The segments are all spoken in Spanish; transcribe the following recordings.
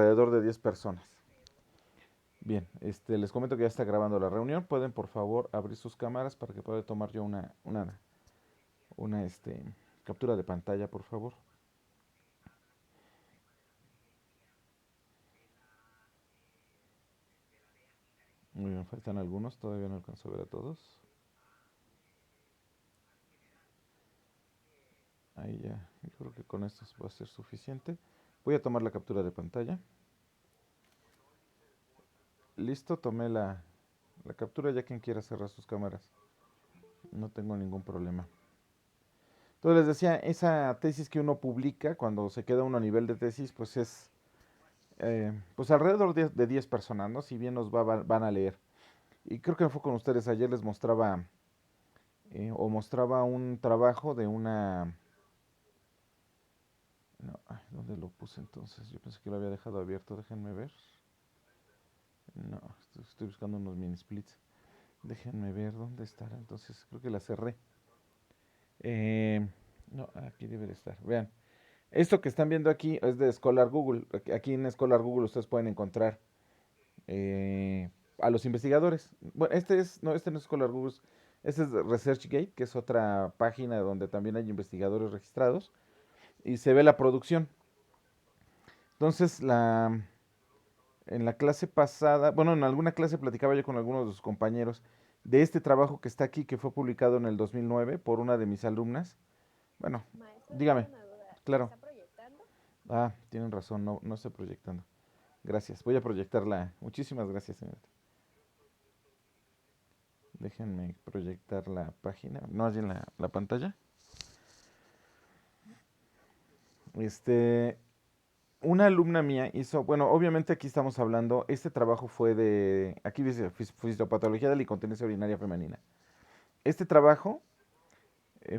alrededor de 10 personas. Bien, les comento que ya está grabando la reunión. Pueden por favor abrir sus cámaras para que pueda tomar yo una captura de pantalla, por favor. Muy bien, faltan algunos, todavía no alcanzo a ver a todos. Ahí ya, yo creo que con esto va a ser suficiente. Voy a tomar la captura de pantalla. Listo, tomé la captura, ya quien quiera cerrar sus cámaras. No tengo ningún problema. Entonces les decía, esa tesis que uno publica cuando se queda uno a nivel de tesis, pues es pues alrededor de 10 personas, ¿no? Si bien van a leer. Y creo que fue con ustedes, ayer les mostraba o mostraba un trabajo de una... No, ay, ¿dónde lo puse entonces? Yo pensé que lo había dejado abierto, déjenme ver. No, estoy buscando unos mini splits. Déjenme ver dónde estará. Entonces creo que la cerré. Eh, no, aquí debe de estar. Vean, esto que están viendo aquí es de Scholar Google. Aquí en Scholar Google ustedes pueden encontrar a los investigadores. Bueno, este no es Scholar Google, este es ResearchGate, que es otra página donde también hay investigadores registrados y se ve la producción. Entonces, en la clase pasada, bueno, en alguna clase platicaba yo con algunos de sus compañeros de este trabajo que está aquí, que fue publicado en el 2009 por una de mis alumnas. Bueno, Maestro, tengo dígame, una duda. claro. ¿Está proyectando? Ah, tienen razón, no estoy proyectando. Gracias, voy a proyectarla. Muchísimas gracias, señorita. Déjenme proyectar la página, no allí en la pantalla. Este, una alumna mía hizo, bueno, obviamente aquí estamos hablando, este trabajo fue aquí dice fisiopatología de la incontinencia urinaria femenina. Este trabajo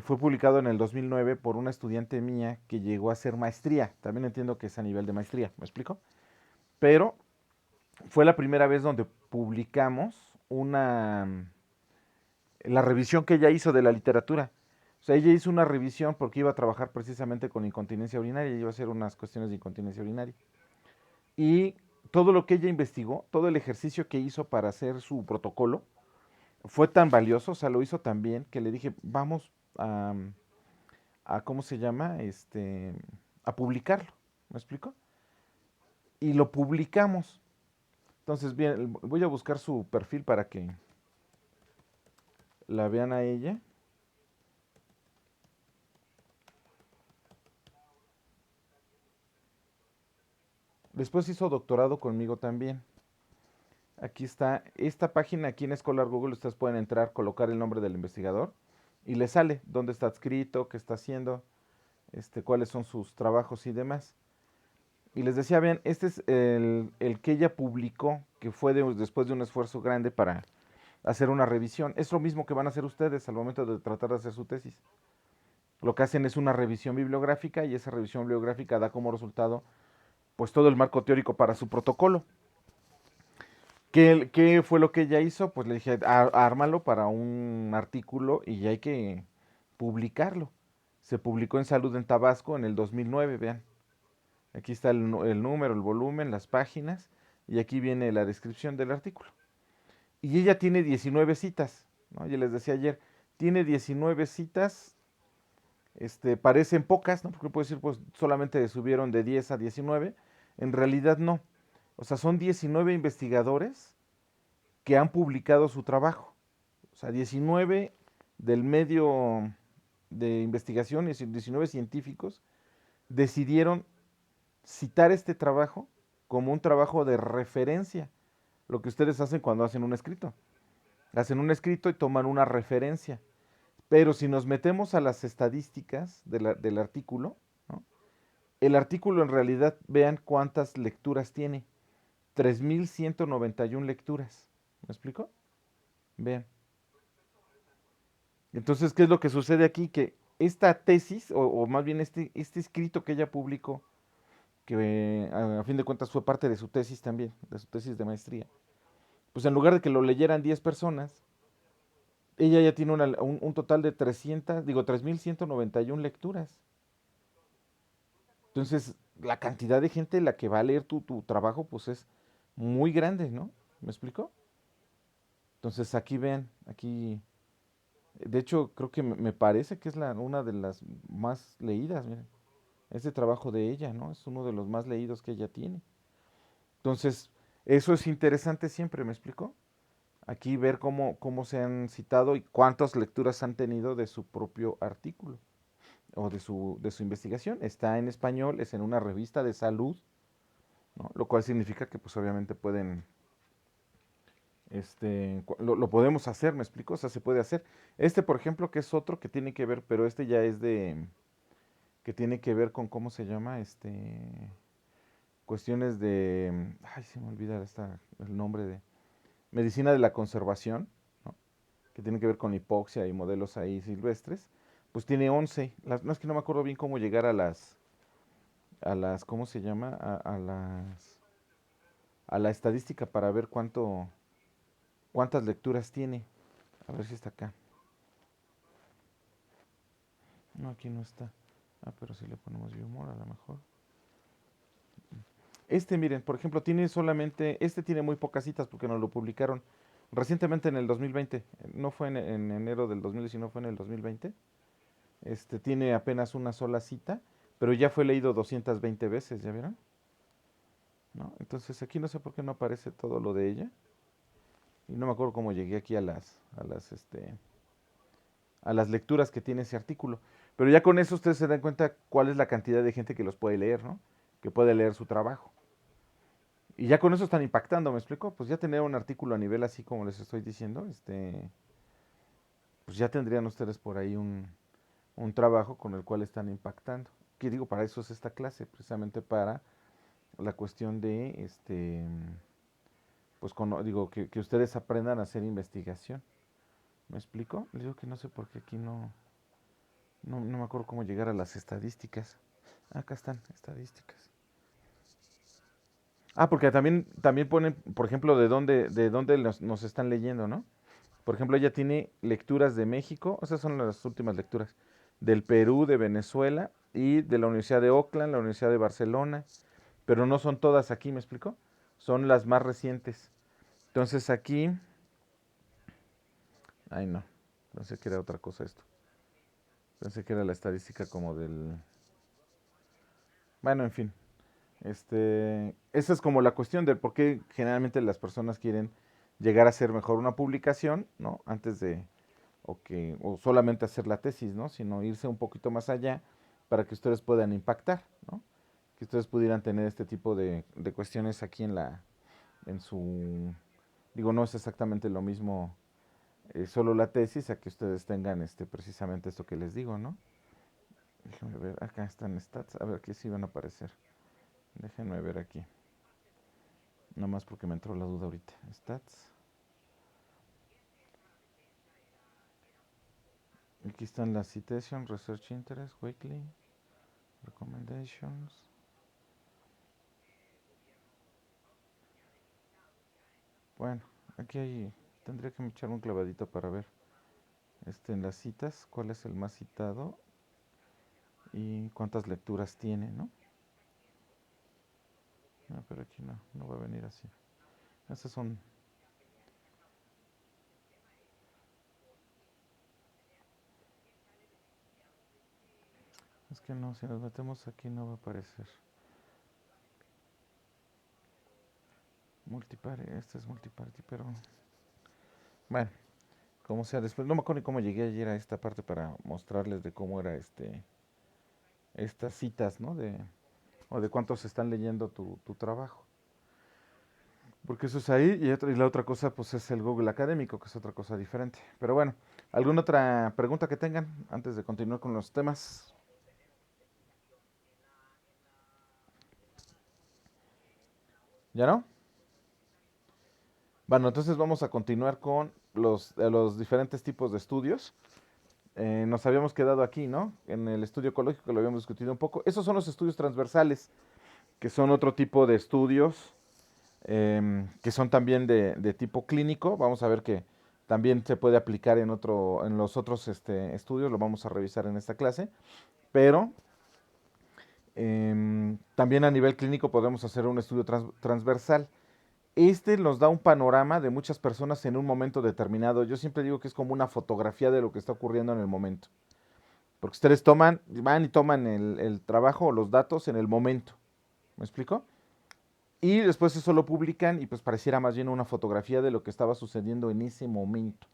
fue publicado en el 2009 por una estudiante mía que llegó a hacer maestría. También entiendo que es a nivel de maestría, ¿me explico? Pero fue la primera vez donde publicamos la revisión que ella hizo de la literatura. O sea, ella hizo una revisión porque iba a trabajar precisamente con incontinencia urinaria, iba a hacer unas cuestiones de incontinencia urinaria. Y todo lo que ella investigó, todo el ejercicio que hizo para hacer su protocolo, fue tan valioso, o sea, lo hizo tan bien que le dije, vamos ¿cómo se llama? A publicarlo. ¿Me explico? Y lo publicamos. Entonces, bien, voy a buscar su perfil para que la vean a ella. Después hizo doctorado conmigo también. Aquí está, esta página aquí en Scholar Google, ustedes pueden entrar, colocar el nombre del investigador y le sale dónde está adscrito, qué está haciendo, cuáles son sus trabajos y demás. Y les decía, bien, este es el que ella publicó, que fue después de un esfuerzo grande para hacer una revisión. Es lo mismo que van a hacer ustedes al momento de tratar de hacer su tesis. Lo que hacen es una revisión bibliográfica y esa revisión bibliográfica da como resultado pues todo el marco teórico para su protocolo. ¿Qué fue lo que ella hizo? Pues le dije, ármalo para un artículo y ya hay que publicarlo. Se publicó en Salud en Tabasco en el 2009, vean. Aquí está el número, el volumen, las páginas y aquí viene la descripción del artículo. Y ella tiene 19 citas, ¿no? Yo les decía ayer, tiene 19 citas, parecen pocas, ¿no? Porque puedo decir, pues solamente subieron de 10 a 19, en realidad no. O sea, son 19 investigadores que han publicado su trabajo. O sea, 19 del medio de investigación, 19 científicos, decidieron citar este trabajo como un trabajo de referencia, lo que ustedes hacen cuando hacen un escrito. Hacen un escrito y toman una referencia. Pero si nos metemos a las estadísticas del artículo, ¿no? El artículo en realidad, vean cuántas lecturas tiene. 3.191 lecturas. ¿Me explico? Vean. Entonces, ¿qué es lo que sucede aquí? Que esta tesis, o más bien este escrito que ella publicó, que a fin de cuentas fue parte de su tesis también, de su tesis de maestría, pues en lugar de que lo leyeran 10 personas, ella ya tiene un total de 300, digo, 3.191 lecturas. Entonces, la cantidad de gente la que va a leer tu trabajo, pues es muy grande, ¿no? ¿Me explico? Entonces, aquí ven, aquí, de hecho, creo que me parece que es una de las más leídas, miren. Este trabajo de ella, ¿no? Es uno de los más leídos que ella tiene. Entonces, eso es interesante siempre, ¿me explico? Aquí ver cómo se han citado y cuántas lecturas han tenido de su propio artículo o de su investigación. Está en español, es en una revista de salud, ¿no? Lo cual significa que pues obviamente pueden, lo podemos hacer, ¿me explico? O sea, se puede hacer. Este, por ejemplo, que es otro que tiene que ver, pero este ya es que tiene que ver con, ¿cómo se llama? Cuestiones de, ay, se me olvida el nombre de, medicina de la conservación, ¿no? Que tiene que ver con hipoxia y modelos ahí silvestres, pues tiene 11. No es que no me acuerdo bien cómo llegar a las, ¿cómo se llama? A la estadística para ver cuántas lecturas tiene. A ver si está acá. No, aquí no está. Ah, pero si le ponemos biomor a lo mejor. Miren, por ejemplo, este tiene muy pocas citas porque nos lo publicaron recientemente en el 2020. No fue en enero del 2019, fue en el 2020. Tiene apenas una sola cita, pero ya fue leído 220 veces, ¿ya vieron? ¿No? Entonces aquí no sé por qué no aparece todo lo de ella. Y no me acuerdo cómo llegué aquí a las lecturas que tiene ese artículo. Pero ya con eso ustedes se dan cuenta cuál es la cantidad de gente que los puede leer, ¿no? Que puede leer su trabajo. Y ya con eso están impactando, ¿me explico? Pues ya tener un artículo a nivel así como les estoy diciendo, pues ya tendrían ustedes por ahí un trabajo con el cual están impactando. ¿Qué digo? Para eso es esta clase, precisamente para la cuestión de, pues digo, que ustedes aprendan a hacer investigación. ¿Me explico? Les digo que no sé por qué aquí no me acuerdo cómo llegar a las estadísticas. Acá están, estadísticas. Ah, porque también ponen, por ejemplo, de dónde nos están leyendo, ¿no? Por ejemplo, ella tiene lecturas de México, esas son las últimas lecturas, del Perú, de Venezuela y de la Universidad de Oakland, la Universidad de Barcelona, pero no son todas aquí, ¿me explico? Son las más recientes. Entonces aquí, ay no, pensé que era otra cosa esto. Pensé que era la estadística como del... Bueno, en fin, esa es como la cuestión del por qué generalmente las personas quieren llegar a hacer mejor una publicación, ¿no? Antes de, o solamente hacer la tesis, ¿no? Sino irse un poquito más allá para que ustedes puedan impactar, ¿no? Que ustedes pudieran tener este tipo de cuestiones aquí en su, digo, no es exactamente lo mismo solo la tesis a que ustedes tengan precisamente esto que les digo, ¿no? Déjenme ver, acá están stats, a ver, aquí sí van a aparecer. Déjenme ver aquí. Nomás porque me entró la duda ahorita. Stats. Aquí están las citation, research interest, weekly, recommendations. Bueno, tendría que echar un clavadito para ver en las citas, cuál es el más citado y cuántas lecturas tiene, ¿no? No, pero aquí no va a venir así. Esas son, es que no, si nos metemos aquí no va a aparecer. Multiparty, este es multiparty, pero bueno, como sea, después no me acuerdo ni cómo llegué ayer a esta parte para mostrarles de cómo era estas citas, ¿no? O de cuántos están leyendo tu trabajo. Porque eso es ahí y la otra cosa pues es el Google Académico, que es otra cosa diferente. Pero bueno, ¿alguna otra pregunta que tengan antes de continuar con los temas? ¿Ya no? Bueno, entonces vamos a continuar con los diferentes tipos de estudios. Nos habíamos quedado aquí, ¿no? En el estudio ecológico que lo habíamos discutido un poco. Esos son los estudios transversales, que son otro tipo de estudios que son también de tipo clínico. Vamos a ver que también se puede aplicar en los otros estudios, lo vamos a revisar en esta clase, pero También a nivel clínico podemos hacer un estudio transversal. Este nos da un panorama de muchas personas en un momento determinado. Yo siempre digo que es como una fotografía de lo que está ocurriendo en el momento. Porque ustedes van y toman el trabajo o los datos en el momento. ¿Me explico? Y después eso lo publican y pues pareciera más bien una fotografía de lo que estaba sucediendo en ese momento.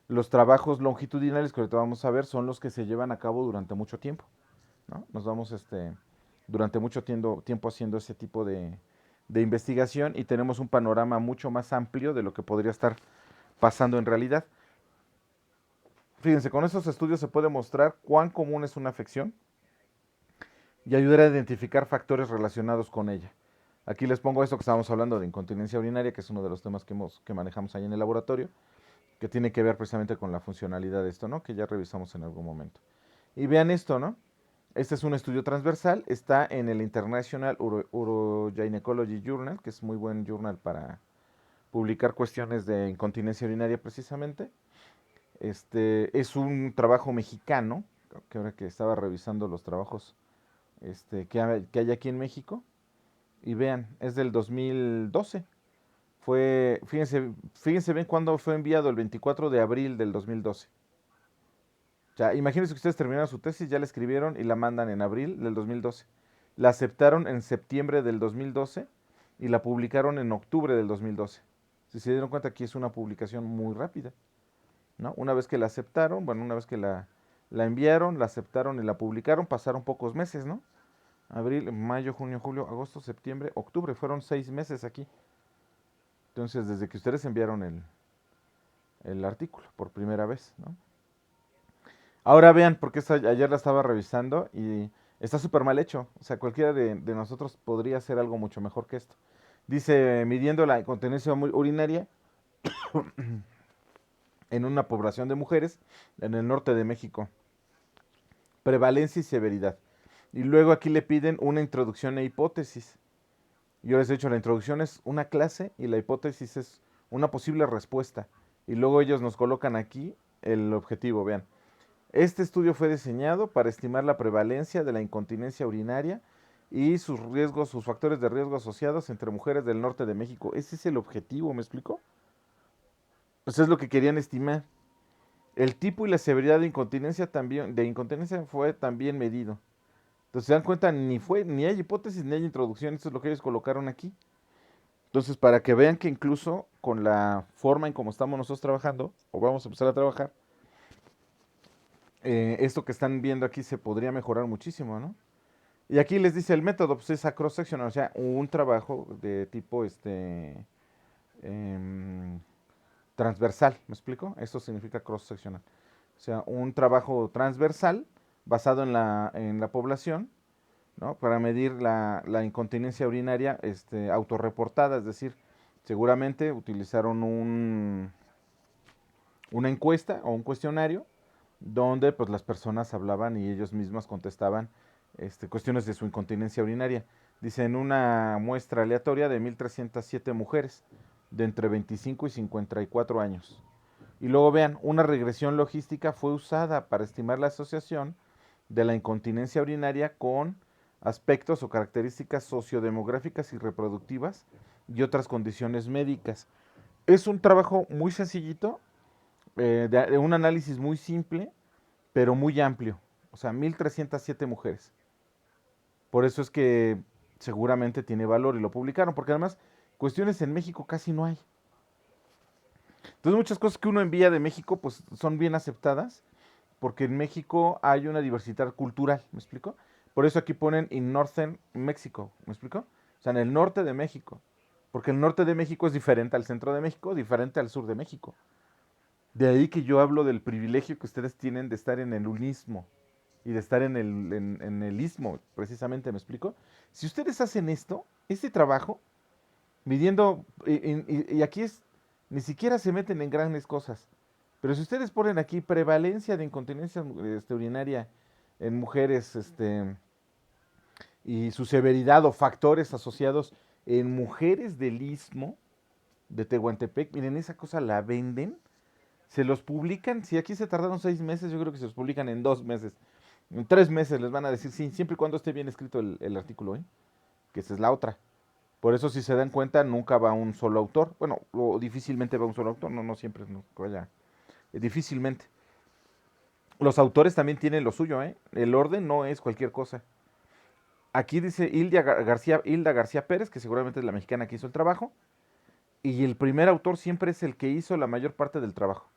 Los trabajos longitudinales que ahorita vamos a ver son los que se llevan a cabo durante mucho tiempo, ¿no? Nos vamos durante mucho tiempo haciendo ese tipo de investigación y tenemos un panorama mucho más amplio de lo que podría estar pasando en realidad. Fíjense, con estos estudios se puede mostrar cuán común es una afección y ayudar a identificar factores relacionados con ella. Aquí les pongo esto que estábamos hablando de incontinencia urinaria, que es uno de los temas que manejamos ahí en el laboratorio, que tiene que ver precisamente con la funcionalidad de esto, ¿no? Que ya revisamos en algún momento. Y vean esto, ¿no? Este es un estudio transversal, está en el International Urogynecology Journal, que es muy buen journal para publicar cuestiones de incontinencia urinaria precisamente. Es un trabajo mexicano, que ahora que estaba revisando los trabajos que hay aquí en México, y vean, es del 2012. Fíjense bien cuándo fue enviado, el 24 de abril del 2012. O sea, imagínense que ustedes terminaron su tesis, ya la escribieron y la mandan en abril del 2012. La aceptaron en septiembre del 2012 y la publicaron en octubre del 2012. Si se dieron cuenta, aquí es una publicación muy rápida, ¿no? Una vez que la aceptaron, bueno, una vez que la enviaron, la aceptaron y la publicaron, pasaron pocos meses, ¿no? Abril, mayo, junio, julio, agosto, septiembre, octubre, fueron 6 meses aquí. Entonces, desde que ustedes enviaron el artículo por primera vez, ¿no? Ahora vean, porque ayer la estaba revisando y está súper mal hecho. O sea, cualquiera de nosotros podría hacer algo mucho mejor que esto. Dice, midiendo la incontinencia urinaria en una población de mujeres en el norte de México. Prevalencia y severidad. Y luego aquí le piden una introducción e hipótesis. Yo les he dicho, la introducción es una clase y la hipótesis es una posible respuesta. Y luego ellos nos colocan aquí el objetivo, vean. Este estudio fue diseñado para estimar la prevalencia de la incontinencia urinaria y sus riesgos, sus factores de riesgo asociados entre mujeres del norte de México. Ese es el objetivo, ¿me explico? Pues es lo que querían estimar. El tipo y la severidad de incontinencia fue también medido. Entonces se dan cuenta, ni hay hipótesis ni hay introducción, eso es lo que ellos colocaron aquí. Entonces, para que vean que incluso con la forma en cómo estamos nosotros trabajando, o vamos a empezar a trabajar, esto que están viendo aquí se podría mejorar muchísimo, ¿no? Y aquí les dice el método, pues es a cross-sectional, o sea, un trabajo de tipo em, transversal, ¿me explico? Esto significa cross-sectional. O sea, un trabajo transversal basado en la población, ¿no? Para medir la incontinencia urinaria autorreportada, es decir, seguramente utilizaron una encuesta o un cuestionario donde pues las personas hablaban y ellos mismas contestaban cuestiones de su incontinencia urinaria. Dice, en una muestra aleatoria de 1.307 mujeres de entre 25 y 54 años. Y luego vean, una regresión logística fue usada para estimar la asociación de la incontinencia urinaria con aspectos o características sociodemográficas y reproductivas y otras condiciones médicas. Es un trabajo muy sencillito, de un análisis muy simple, pero muy amplio. O sea, 1.307 mujeres. Por eso es que seguramente tiene valor y lo publicaron, porque además cuestiones en México casi no hay. Entonces muchas cosas que uno envía de México pues son bien aceptadas, porque en México hay una diversidad cultural, ¿me explico? Por eso aquí ponen in Northern México, ¿me explico? O sea, en el norte de México, porque el norte de México es diferente al centro de México, diferente al sur de México. De ahí que yo hablo del privilegio que ustedes tienen de estar en el unismo y de estar en el istmo, precisamente, ¿me explico? Si ustedes hacen esto, este trabajo, midiendo, y aquí ni siquiera se meten en grandes cosas, pero si ustedes ponen aquí prevalencia de incontinencia urinaria en mujeres, y su severidad o factores asociados en mujeres del istmo de Tehuantepec, miren, esa cosa la venden, se los publican, si aquí se tardaron 6 meses, yo creo que se los publican en 2 meses. En 3 meses les van a decir, sí, siempre y cuando esté bien escrito el artículo, ¿eh? Que esa es la otra. Por eso, si se dan cuenta, nunca va un solo autor. Bueno, o difícilmente va un solo autor, no, no siempre, no, vaya, difícilmente. Los autores también tienen lo suyo, ¿eh? El orden no es cualquier cosa. Aquí dice Hilda García Pérez, que seguramente es la mexicana que hizo el trabajo, y el primer autor siempre es el que hizo la mayor parte del trabajo.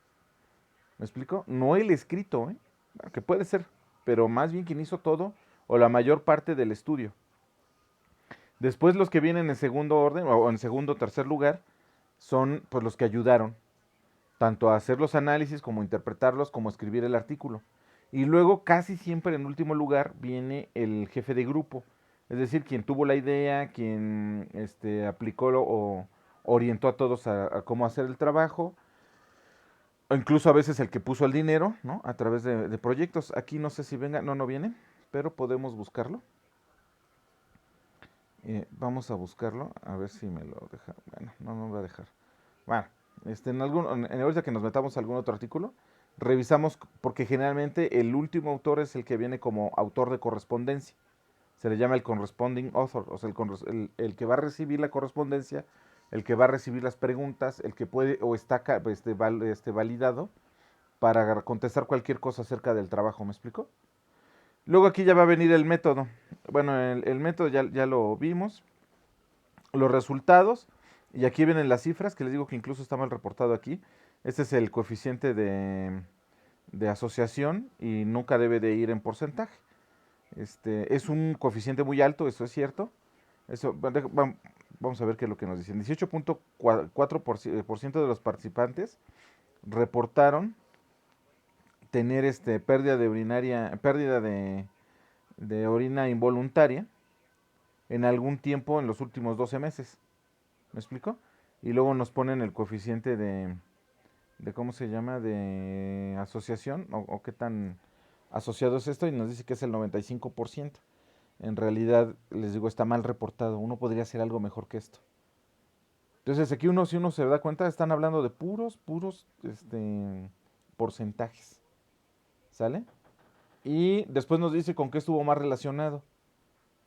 ¿Me explico? No el escrito, ¿eh? Que puede ser, pero más bien quien hizo todo o la mayor parte del estudio. Después los que vienen en segundo orden o en segundo o tercer lugar son pues los que ayudaron tanto a hacer los análisis como interpretarlos como escribir el artículo. Y luego casi siempre en último lugar viene el jefe de grupo, es decir, quien tuvo la idea, quien aplicó o orientó a todos a cómo hacer el trabajo, o incluso a veces el que puso el dinero, ¿no? A través de proyectos. Aquí no sé si venga, no, no viene, pero podemos buscarlo. Vamos a buscarlo, a ver si me lo deja. Bueno, no me va a dejar. Bueno, ahorita que nos metamos a algún otro artículo, revisamos, porque generalmente el último autor es el que viene como autor de correspondencia. Se le llama el corresponding author, o sea, el que va a recibir la correspondencia, el que va a recibir las preguntas, el que puede o está validado para contestar cualquier cosa acerca del trabajo, ¿me explico? Luego aquí ya va a venir el método. Bueno, el método ya lo vimos. Los resultados, y aquí vienen las cifras, que les digo que incluso está mal reportado aquí. Este es el coeficiente de asociación y nunca debe de ir en porcentaje. Es un coeficiente muy alto, eso es cierto. Vamos a ver qué es lo que nos dicen. 18.4% de los participantes reportaron tener pérdida de orina involuntaria en algún tiempo en los últimos 12 meses. ¿Me explico? Y luego nos ponen el coeficiente de ¿cómo se llama? De asociación, o qué tan asociado es esto, y nos dice que es el 95%. En realidad, les digo, está mal reportado. Uno podría hacer algo mejor que esto. Entonces, aquí si uno se da cuenta, están hablando de puros porcentajes. ¿Sale? Y después nos dice con qué estuvo más relacionado.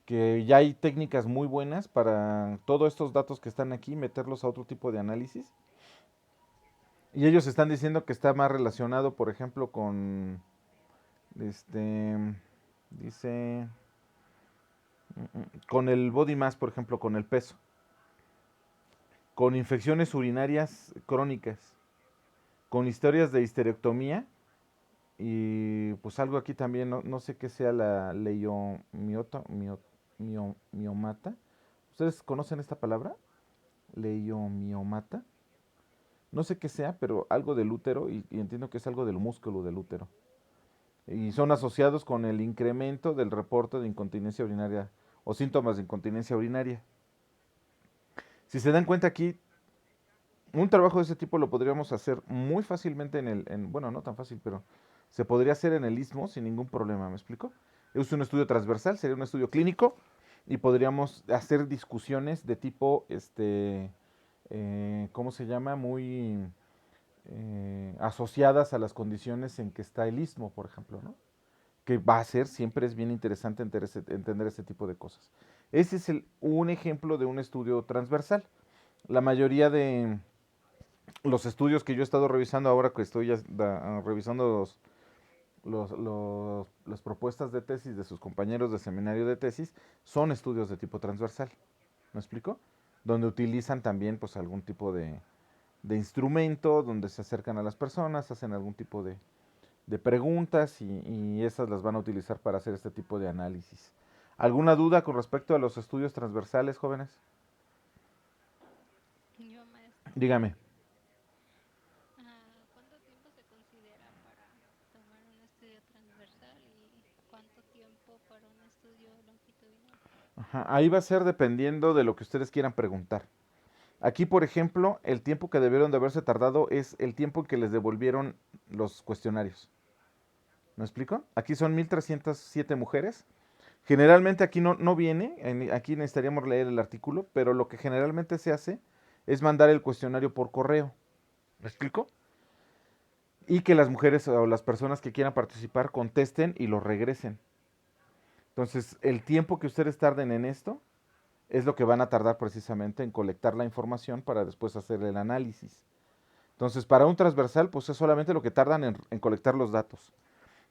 Que ya hay técnicas muy buenas para todos estos datos que están aquí, meterlos a otro tipo de análisis. Y ellos están diciendo que está más relacionado, por ejemplo, este, dice, con el body mass, por ejemplo, con el peso, con infecciones urinarias crónicas, con historias de histerectomía y pues algo aquí también, no sé qué sea la miomata. ¿Ustedes conocen esta palabra? Leiomiomata. No sé qué sea, pero algo del útero y entiendo que es algo del músculo del útero. Y son asociados con el incremento del reporte de incontinencia urinaria o síntomas de incontinencia urinaria. Si se dan cuenta aquí, un trabajo de ese tipo lo podríamos hacer muy fácilmente bueno, no tan fácil, pero se podría hacer en el istmo sin ningún problema, ¿me explico? Es un estudio transversal, sería un estudio clínico y podríamos hacer discusiones de tipo, ¿cómo se llama? Muy asociadas a las condiciones en que está el istmo, por ejemplo, ¿no? Que va a ser, siempre es bien interesante entender ese tipo de cosas. Ese es un ejemplo de un estudio transversal. La mayoría de los estudios que yo he estado revisando ahora que estoy revisando las propuestas de tesis de sus compañeros de seminario de tesis, son estudios de tipo transversal. ¿Me explico? Donde utilizan también pues algún tipo de instrumento, donde se acercan a las personas, hacen algún tipo de preguntas y esas las van a utilizar para hacer este tipo de análisis. ¿Alguna duda con respecto a los estudios transversales, jóvenes? Yo, maestro, Dígame. ¿cuánto tiempo se considera para tomar un estudio transversal y cuánto tiempo para un estudio longitudinal? Ajá, ahí va a ser dependiendo de lo que ustedes quieran preguntar. Aquí, por ejemplo, el tiempo que debieron de haberse tardado es el tiempo en que les devolvieron los cuestionarios. ¿Me explico? Aquí son 1.307 mujeres. Generalmente aquí no viene, aquí necesitaríamos leer el artículo, pero lo que generalmente se hace es mandar el cuestionario por correo. ¿Me explico? y que las mujeres o las personas que quieran participar contesten y lo regresen. Entonces, el tiempo que ustedes tarden en esto es lo que van a tardar precisamente en colectar la información para después hacer el análisis. Entonces, para un transversal, pues es solamente lo que tardan en colectar los datos.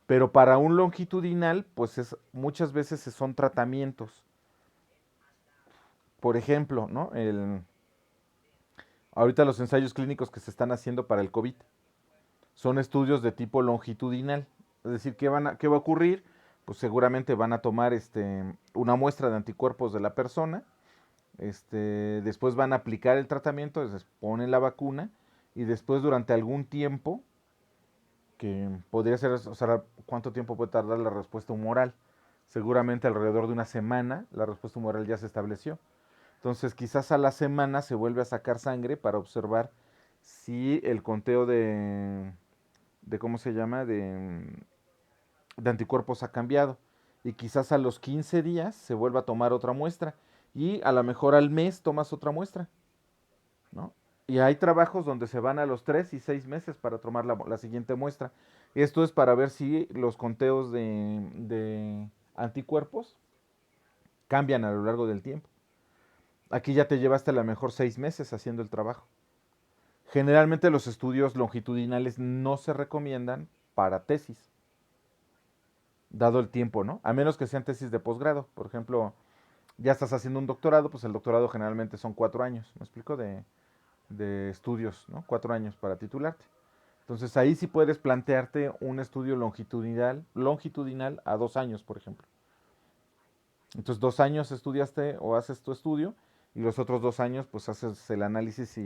Pero para un longitudinal, pues muchas veces son tratamientos. Por ejemplo, ¿no? Ahorita los ensayos clínicos que se están haciendo para el COVID son estudios de tipo longitudinal. Es decir, ¿qué va a ocurrir? Pues seguramente van a tomar una muestra de anticuerpos de la persona, después van a aplicar el tratamiento, les ponen la vacuna y después durante algún tiempo, que podría ser, o sea, ¿cuánto tiempo puede tardar la respuesta humoral? Seguramente alrededor de una semana la respuesta humoral ya se estableció. Entonces quizás a la semana se vuelve a sacar sangre para observar si el conteo de ¿cómo se llama? De anticuerpos ha cambiado. Y quizás a los 15 días se vuelva a tomar otra muestra. Y a lo mejor al mes tomas otra muestra, ¿no? Y hay trabajos donde se van a los 3 y 6 meses para tomar la siguiente muestra. Esto es para ver si los conteos de anticuerpos cambian a lo largo del tiempo. Aquí ya te llevaste a lo mejor 6 meses haciendo el trabajo. Generalmente los estudios longitudinales no se recomiendan para tesis, dado el tiempo, ¿no? A menos que sean tesis de posgrado. Por ejemplo, ya estás haciendo un doctorado, pues el doctorado generalmente son 4 años, ¿me explico? De estudios, ¿no? 4 años para titularte. Entonces ahí sí puedes plantearte un estudio longitudinal a 2 años, por ejemplo. Entonces 2 años estudiaste o haces tu estudio y los otros 2 años pues haces el análisis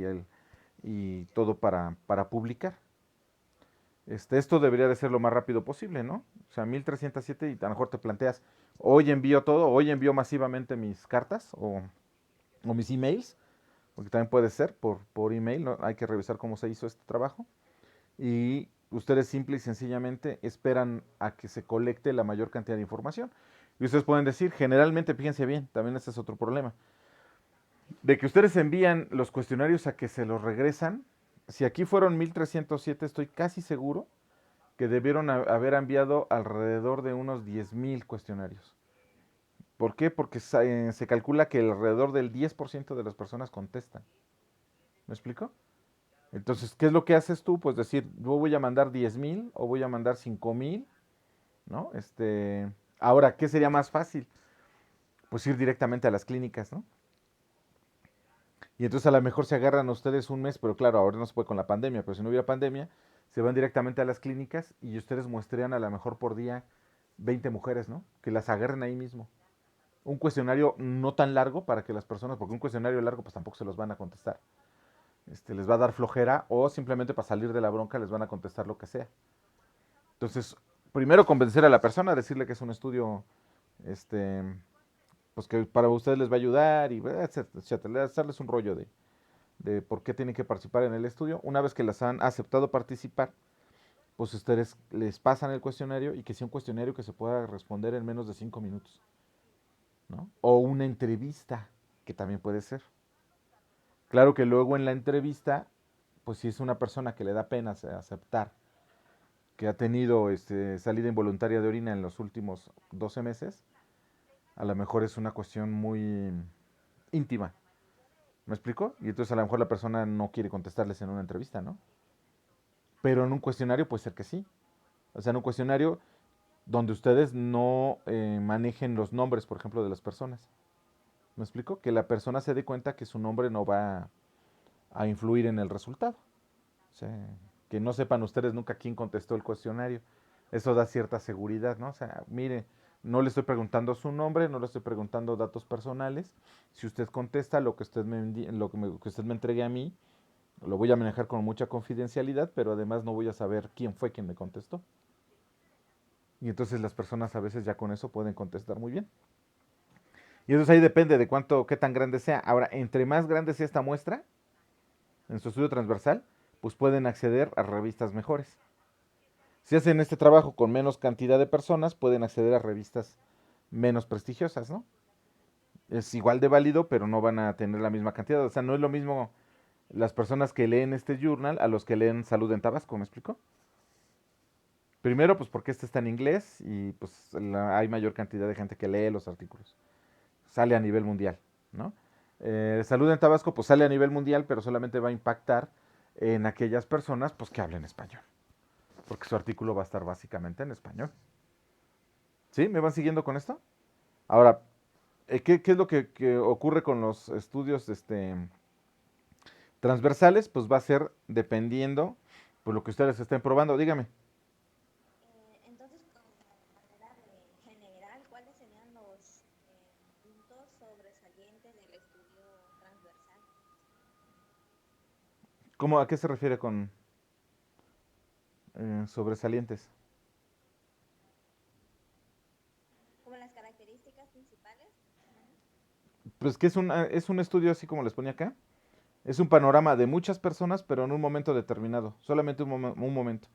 y todo para publicar. Esto debería de ser lo más rápido posible, ¿no? O sea, 1307 y a lo mejor te planteas, hoy envío todo, hoy envío masivamente mis cartas o mis emails, porque también puede ser por email, ¿no? Hay que revisar cómo se hizo este trabajo. Y ustedes simple y sencillamente esperan a que se colecte la mayor cantidad de información. Y ustedes pueden decir, generalmente, fíjense bien, también ese es otro problema, de que ustedes envían los cuestionarios a que se los regresan. Si aquí fueron 1307, estoy casi seguro que debieron haber enviado alrededor de unos 10,000 cuestionarios. ¿Por qué? Porque se calcula que alrededor del 10% de las personas contestan. ¿Me explico? Entonces, ¿qué es lo que haces tú? Pues decir, yo voy a mandar 10,000 o voy a mandar 5,000, ¿no? Ahora, ¿qué sería más fácil? Pues ir directamente a las clínicas, ¿no? Y entonces a lo mejor se agarran a ustedes un mes, pero claro, ahora no se puede con la pandemia, pero si no hubiera pandemia, se van directamente a las clínicas y ustedes muestrean a lo mejor por día 20 mujeres, ¿no? Que las agarren ahí mismo. Un cuestionario no tan largo para que las personas, porque un cuestionario largo pues tampoco se los van a contestar. Les va a dar flojera o simplemente para salir de la bronca les van a contestar lo que sea. Entonces, primero convencer a la persona, decirle que es un estudio, este, pues que para ustedes les va a ayudar y etcétera, hacerles un rollo de por qué tienen que participar en el estudio. Una vez que las han aceptado participar, pues ustedes les pasan el cuestionario y que sea un cuestionario que se pueda responder en menos de 5 minutos, ¿no? O una entrevista, que también puede ser. Claro que luego en la entrevista, pues si es una persona que le da pena aceptar que ha tenido salida involuntaria de orina en los últimos 12 meses, a lo mejor es una cuestión muy íntima. ¿Me explico? Y entonces a lo mejor la persona no quiere contestarles en una entrevista, ¿no? Pero en un cuestionario puede ser que sí. O sea, en un cuestionario donde ustedes no manejen los nombres, por ejemplo, de las personas. ¿Me explico? Que la persona se dé cuenta que su nombre no va a influir en el resultado. O sea, que no sepan ustedes nunca quién contestó el cuestionario. Eso da cierta seguridad, ¿no? O sea, mire, no le estoy preguntando su nombre, no le estoy preguntando datos personales. Si usted contesta lo que que usted me entregue a mí, lo voy a manejar con mucha confidencialidad, pero además no voy a saber quién fue quien me contestó. Y entonces las personas a veces ya con eso pueden contestar muy bien. Y entonces ahí depende de qué tan grande sea. Ahora, entre más grande sea esta muestra, en su estudio transversal, pues pueden acceder a revistas mejores. Si hacen este trabajo con menos cantidad de personas, pueden acceder a revistas menos prestigiosas, ¿no? Es igual de válido, pero no van a tener la misma cantidad. O sea, no es lo mismo las personas que leen este journal a los que leen Salud en Tabasco, ¿me explico? Primero, pues porque este está en inglés y pues hay mayor cantidad de gente que lee los artículos. Sale a nivel mundial, ¿no? Salud en Tabasco, pues sale a nivel mundial, pero solamente va a impactar en aquellas personas, pues que hablen español, porque su artículo va a estar básicamente en español. ¿Sí? ¿Me van siguiendo con esto? Ahora, ¿qué es lo que ocurre con los estudios transversales? Pues va a ser dependiendo por lo que ustedes estén probando. Dígame. Entonces, como manera de general, ¿cuáles serían los puntos sobresalientes del estudio transversal? ¿Cómo, a qué se refiere con sobresalientes? Como las características principales. Pues que es un estudio así como les ponía acá. Es un panorama de muchas personas, pero en un momento determinado, solamente un momento.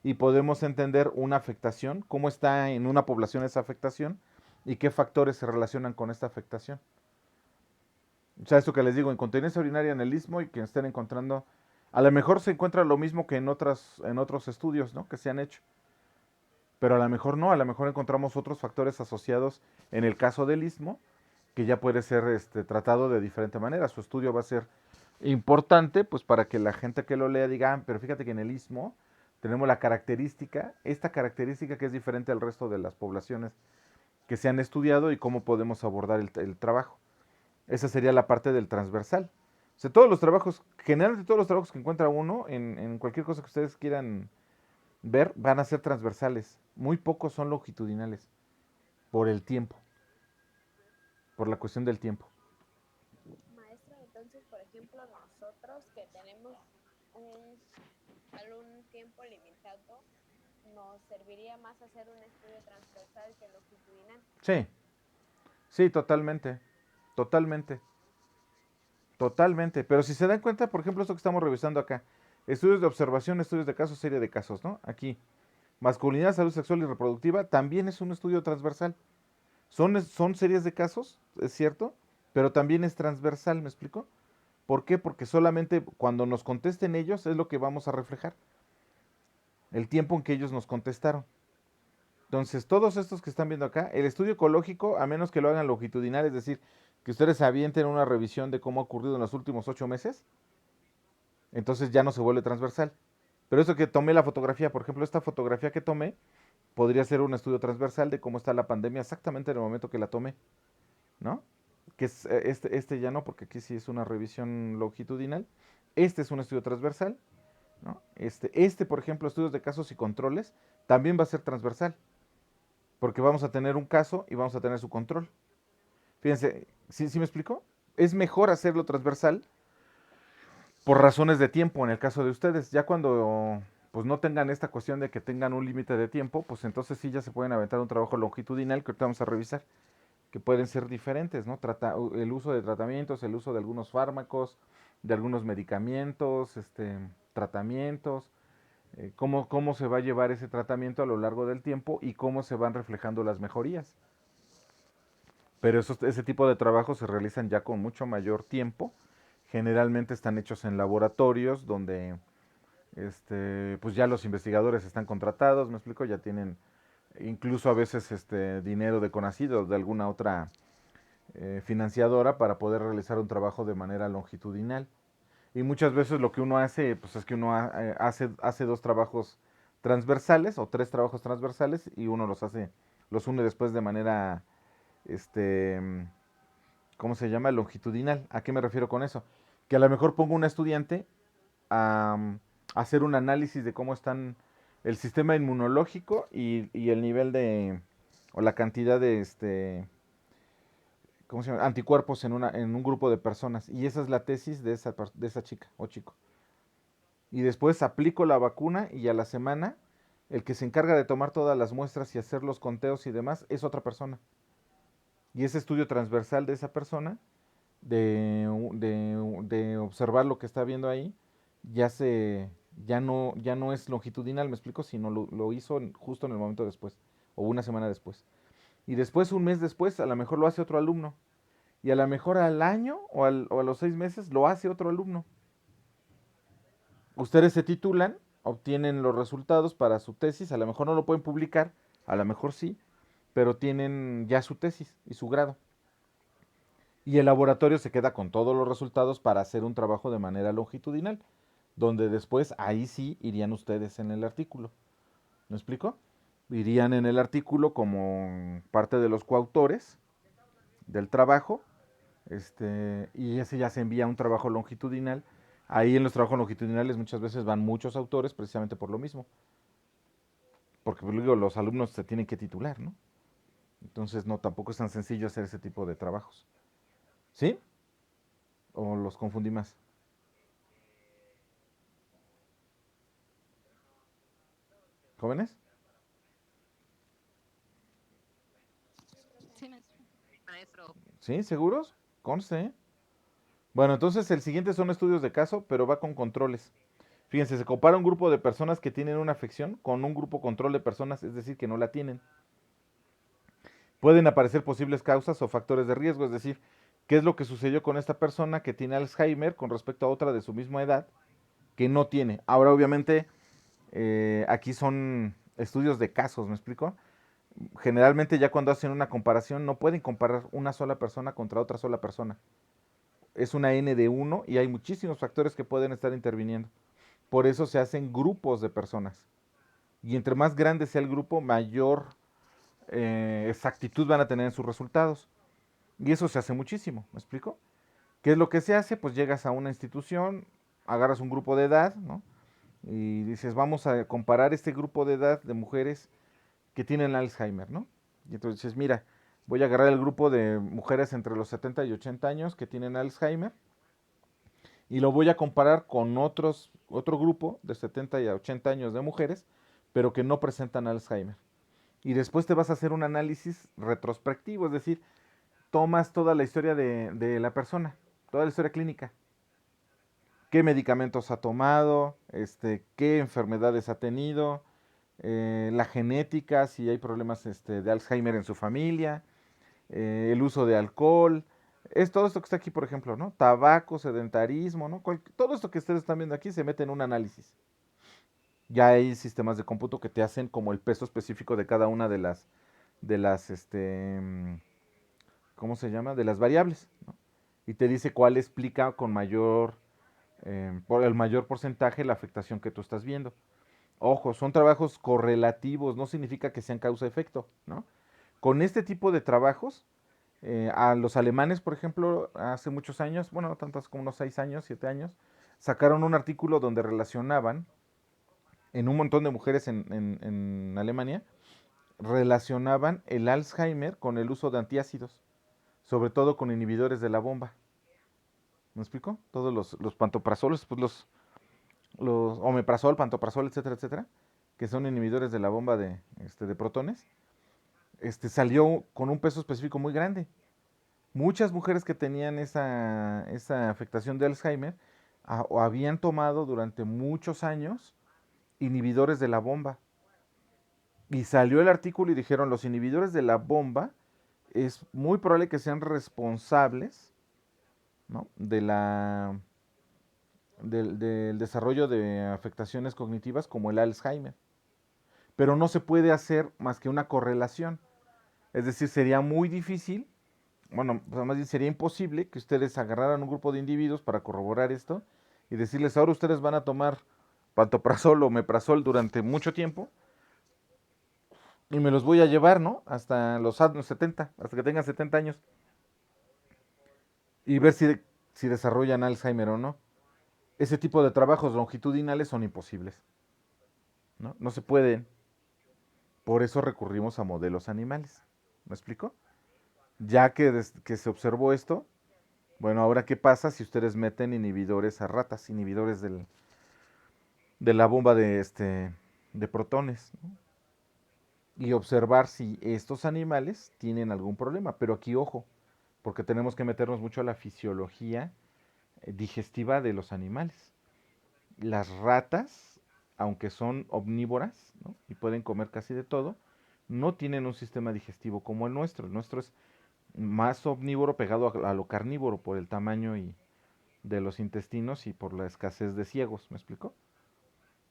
Y podemos entender una afectación, cómo está en una población esa afectación y qué factores se relacionan con esta afectación. O sea, esto que les digo, incontinencia urinaria en el istmo y que estén encontrando, a lo mejor se encuentra lo mismo que en otros estudios, ¿no? Que se han hecho. Pero a lo mejor no, a lo mejor encontramos otros factores asociados en el caso del istmo, que ya puede ser tratado de diferente manera. Su estudio va a ser importante, pues para que la gente que lo lea diga, "Ah, pero fíjate que en el istmo tenemos la característica, esta característica que es diferente al resto de las poblaciones que se han estudiado y cómo podemos abordar el trabajo. Esa sería la parte del transversal. O sea, todos los trabajos, generalmente todos los trabajos que encuentra uno en cualquier cosa que ustedes quieran ver, van a ser transversales. Muy pocos son longitudinales, por el tiempo, por la cuestión del tiempo. Maestra, entonces, por ejemplo, nosotros que tenemos un, algún tiempo limitado, nos serviría más hacer un estudio transversal que longitudinal. Sí, sí, totalmente, totalmente, totalmente. Pero si se dan cuenta, por ejemplo, esto que estamos revisando acá, estudios de observación, estudios de casos, serie de casos, ¿no? Aquí, masculinidad, salud sexual y reproductiva, también es un estudio transversal. Son series de casos, es cierto, pero también es transversal, ¿me explico? ¿Por qué? Porque solamente cuando nos contesten ellos es lo que vamos a reflejar, el tiempo en que ellos nos contestaron. Entonces, todos estos que están viendo acá, el estudio ecológico, a menos que lo hagan longitudinal, es decir, que ustedes avienten una revisión de cómo ha ocurrido en los últimos 8 meses, entonces ya no se vuelve transversal. Pero eso que tomé la fotografía, por ejemplo, esta fotografía que tomé, podría ser un estudio transversal de cómo está la pandemia exactamente en el momento que la tomé, ¿no? Que es, este ya no, porque aquí sí es una revisión longitudinal. Este es un estudio transversal, ¿no? Por ejemplo, estudios de casos y controles, también va a ser transversal, porque vamos a tener un caso y vamos a tener su control. Fíjense, ¿sí me explico? Es mejor hacerlo transversal por razones de tiempo en el caso de ustedes. Ya cuando pues no tengan esta cuestión de que tengan un límite de tiempo, pues entonces sí ya se pueden aventar un trabajo longitudinal que ahorita vamos a revisar, que pueden ser diferentes, ¿no? El uso de tratamientos, el uso de algunos fármacos, de algunos medicamentos, tratamientos, cómo se va a llevar ese tratamiento a lo largo del tiempo y cómo se van reflejando las mejorías. Pero ese tipo de trabajos se realizan ya con mucho mayor tiempo. Generalmente están hechos en laboratorios donde pues ya los investigadores están contratados, me explico, ya tienen incluso a veces dinero de CONACYT o de alguna otra financiadora para poder realizar un trabajo de manera longitudinal. Y muchas veces lo que uno hace, pues es que uno hace dos trabajos transversales o tres trabajos transversales y uno los une después de manera, este, ¿cómo se llama? Longitudinal. ¿A qué me refiero con eso? Que a lo mejor pongo un estudiante a hacer un análisis de cómo están el sistema inmunológico y el nivel de, o la cantidad de, ¿cómo se llama? Anticuerpos en un grupo de personas. Y esa es la tesis de esa chica o chico. Y después aplico la vacuna y a la semana el que se encarga de tomar todas las muestras y hacer los conteos y demás es otra persona. Y ese estudio transversal de esa persona, de observar lo que está viendo ahí, ya no es longitudinal, me explico, sino lo hizo justo en el momento después, o una semana después. Y después, un mes después, a lo mejor lo hace otro alumno. Y a lo mejor al año o a los 6 meses lo hace otro alumno. Ustedes se titulan obtienen los resultados para su tesis, a lo mejor no lo pueden publicar, a lo mejor sí, pero tienen ya su tesis y su grado. Y el laboratorio se queda con todos los resultados para hacer un trabajo de manera longitudinal, donde después ahí sí irían ustedes en el artículo. ¿Me explico? Irían en el artículo como parte de los coautores del trabajo, y ese ya se envía un trabajo longitudinal. Ahí en los trabajos longitudinales muchas veces van muchos autores precisamente por lo mismo, porque pues, digo, los alumnos se tienen que titular, ¿no? Entonces no, tampoco es tan sencillo hacer ese tipo de trabajos. ¿Sí? ¿O los confundí más? ¿Jóvenes? Sí, maestro. ¿Sí? ¿Seguros? Conste, ¿eh? Bueno, entonces el siguiente son estudios de caso, pero va con controles. Fíjense, se compara un grupo de personas que tienen una afección con un grupo control de personas, es decir, que no la tienen. Pueden aparecer posibles causas o factores de riesgo, es decir, qué es lo que sucedió con esta persona que tiene Alzheimer con respecto a otra de su misma edad que no tiene. Ahora, obviamente, aquí son estudios de casos, ¿me explico? Generalmente ya cuando hacen una comparación no pueden comparar una sola persona contra otra sola persona. Es una N de uno y hay muchísimos factores que pueden estar interviniendo. Por eso se hacen grupos de personas. Y entre más grande sea el grupo, mayor exactitud van a tener en sus resultados. Y eso se hace muchísimo, ¿me explico? ¿Qué es lo que se hace? Pues llegas a una institución, agarras un grupo de edad, ¿no? Y dices, vamos a comparar este grupo de edad de mujeres que tienen Alzheimer, ¿no? Y entonces dices, mira, voy a agarrar el grupo de mujeres entre los 70 y 80 años que tienen Alzheimer y lo voy a comparar con otro grupo de 70 y 80 años de mujeres, pero que no presentan Alzheimer. Y después te vas a hacer un análisis retrospectivo, es decir, tomas toda la historia de la persona, toda la historia clínica. ¿Qué medicamentos ha tomado? ¿Qué enfermedades ha tenido? La genética, si hay problemas de Alzheimer en su familia, el uso de alcohol, es todo esto que está aquí, por ejemplo, ¿no? Tabaco, sedentarismo, ¿no? Todo esto que ustedes están viendo aquí se mete en un análisis. Ya hay sistemas de cómputo que te hacen como el peso específico de cada una de las, ¿cómo se llama? De las variables, ¿no? Y te dice cuál explica con por el mayor porcentaje la afectación que tú estás viendo. Ojo, son trabajos correlativos, no significa que sean causa-efecto, ¿no? Con este tipo de trabajos, a los alemanes, por ejemplo, hace muchos años, bueno, no tantos como unos 6 años, 7 años, sacaron un artículo donde relacionaban en un montón de mujeres en Alemania, relacionaban el Alzheimer con el uso de antiácidos, sobre todo con inhibidores de la bomba. ¿Me explico? Todos los pantoprazoles, pues los omeprazol, pantoprazol, etcétera, etcétera, que son inhibidores de la bomba de protones, salió con un peso específico muy grande. Muchas mujeres que tenían esa afectación de Alzheimer o habían tomado durante muchos años inhibidores de la bomba. Y salió el artículo y dijeron, los inhibidores de la bomba es muy probable que sean responsables, ¿no? Del desarrollo de afectaciones cognitivas como el Alzheimer. Pero no se puede hacer más que una correlación. Es decir, sería muy difícil, bueno, pues más bien sería imposible que ustedes agarraran un grupo de individuos para corroborar esto y decirles, ahora ustedes van a tomar pantoprazol o meprazol durante mucho tiempo y me los voy a llevar, ¿no? Hasta los años 70, hasta que tengan 70 años y ver si desarrollan Alzheimer o no. Ese tipo de trabajos longitudinales son imposibles, ¿no? No se pueden. Por eso recurrimos a modelos animales. ¿Me explico? Ya que se observó esto, bueno, ahora qué pasa si ustedes meten inhibidores a ratas, inhibidores de la bomba de protones, ¿no? Y observar si estos animales tienen algún problema. Pero aquí ojo, porque tenemos que meternos mucho a la fisiología digestiva de los animales. Las ratas, aunque son omnívoras, ¿no? Y pueden comer casi de todo, no tienen un sistema digestivo como el nuestro. El nuestro es más omnívoro pegado a lo carnívoro por el tamaño y de los intestinos y por la escasez de ciegos, ¿me explico?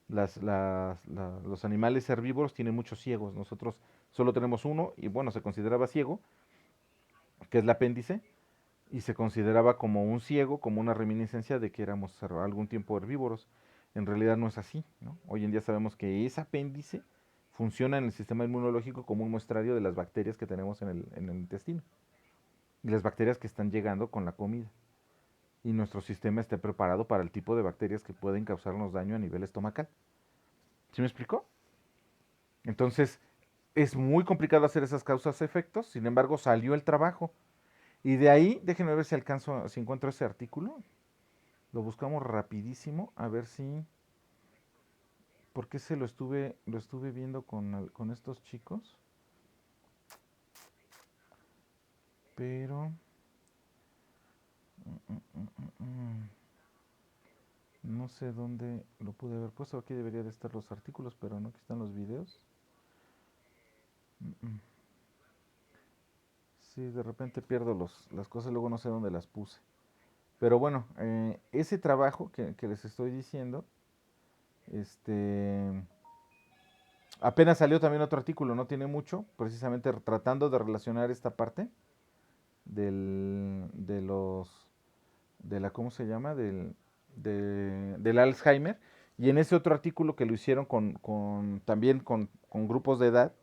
Los animales herbívoros tienen muchos ciegos. Nosotros solo tenemos uno y bueno, se consideraba ciego, que es el apéndice, y se consideraba como un ciego, como una reminiscencia de que éramos algún tiempo herbívoros. En realidad no es así, ¿no? Hoy en día sabemos que ese apéndice funciona en el sistema inmunológico como un muestrario de las bacterias que tenemos en el intestino y las bacterias que están llegando con la comida. Y nuestro sistema esté preparado para el tipo de bacterias que pueden causarnos daño a nivel estomacal. ¿Sí me explicó? Entonces, es muy complicado hacer esas causas-efectos, sin embargo, salió el trabajo. Y de ahí, déjenme ver si alcanzo, si encuentro ese artículo. Lo buscamos rapidísimo, a ver si... Porque se lo estuve viendo con estos chicos. Pero... No sé dónde lo pude haber puesto. Aquí debería de estar los artículos, pero no, aquí están los videos. Sí, de repente pierdo las cosas, luego no sé dónde las puse. Pero bueno, ese trabajo que les estoy diciendo, este, apenas salió también otro artículo, no tiene mucho, precisamente tratando de relacionar esta parte de los, de la, ¿cómo se llama? Del Alzheimer. Y en ese otro artículo que lo hicieron también con grupos de edad,